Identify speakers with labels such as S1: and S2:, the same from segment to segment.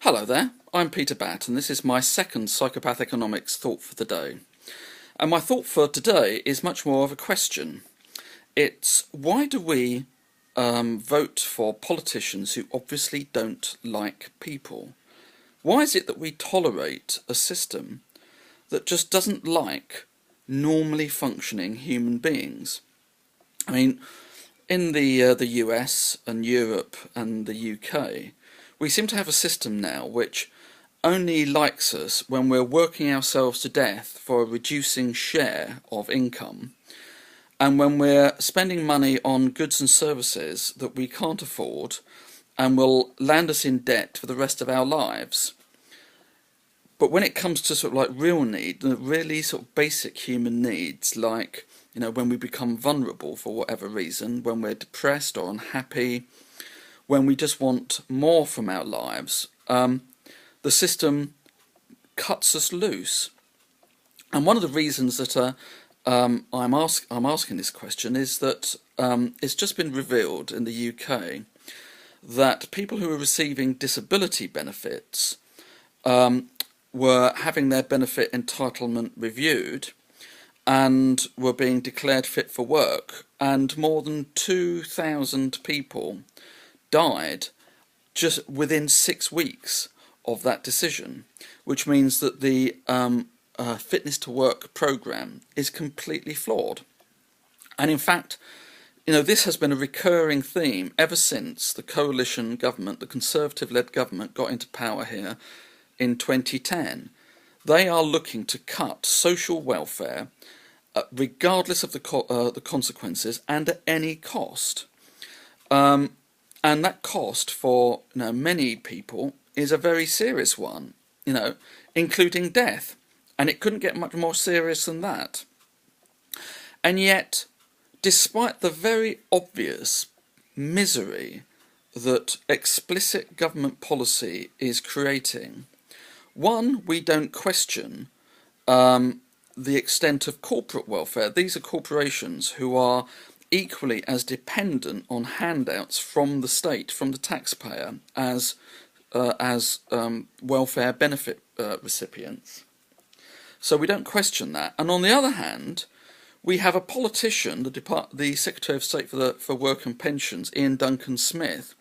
S1: Hello there, I'm Peter Batt, and this is my second Psychopath Economics thought for the day. And my thought for today is much more of a question. It's why do we vote for politicians who obviously don't like people? Why is it that we tolerate a system that just doesn't like normally functioning human beings? I mean, in the US and Europe and the UK, we seem to have a system now which only likes us when we're working ourselves to death for a reducing share of income, and when we're spending money on goods and services that we can't afford and will land us in debt for the rest of our lives. But when it comes to sort of like real need, the really sort of basic human needs, like, when we become vulnerable for whatever reason, when we're depressed or unhappy, when we just want more from our lives, the system cuts us loose. And one of the reasons that I'm asking this question is that it's just been revealed in the UK that people who are receiving disability benefits were having their benefit entitlement reviewed and were being declared fit for work, and more than 2,000 people died just within 6 weeks of that decision, which means that the fitness to work programme is completely flawed. And in fact, this has been a recurring theme ever since the coalition government, the Conservative-led government, got into power here in 2010. They are looking to cut social welfare regardless of the consequences and at any cost. And that cost for many people is a very serious one, including death. And it couldn't get much more serious than that. And yet, despite the very obvious misery that explicit government policy is creating, one, we don't question the extent of corporate welfare. These are corporations who are equally as dependent on handouts from the state, from the taxpayer, as welfare benefit recipients. So we don't question that. And on the other hand, we have a politician, the Secretary of State for Work and Pensions, Ian Duncan Smith,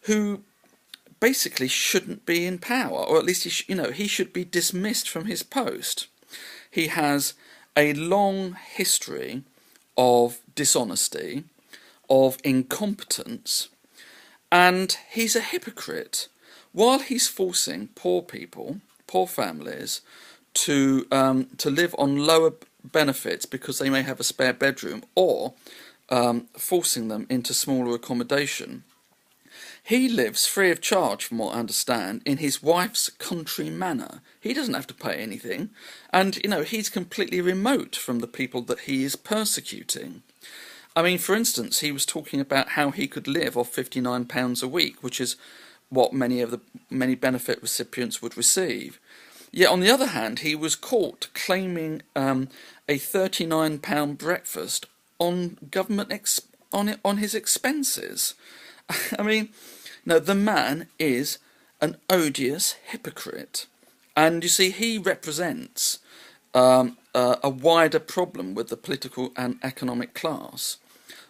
S1: who basically shouldn't be in power, or at least he should be dismissed from his post. He has a long history of dishonesty, of incompetence, and he's a hypocrite. While he's forcing poor people, poor families, to live on lower benefits because they may have a spare bedroom, or forcing them into smaller accommodation, he lives free of charge, from what I understand, in his wife's country manor. He doesn't have to pay anything, and he's completely remote from the people that he is persecuting. I mean, for instance, he was talking about how he could live off £59 a week, which is what many benefit recipients would receive. Yet on the other hand, he was caught claiming a £39 breakfast on on his expenses. I mean, no, the man is an odious hypocrite, and you see, he represents a wider problem with the political and economic class.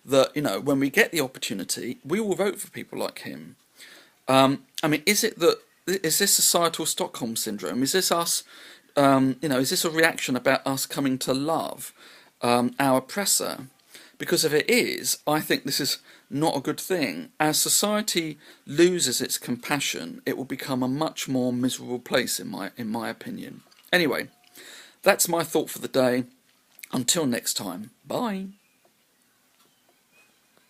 S1: That when we get the opportunity, we will vote for people like him. I mean, is this societal Stockholm syndrome? Is this us? Is this a reaction about us coming to love our oppressor? Because if it is, I think this is not a good thing. As society loses its compassion, it will become a much more miserable place, in my opinion. Anyway, that's my thought for the day. Until next time, bye.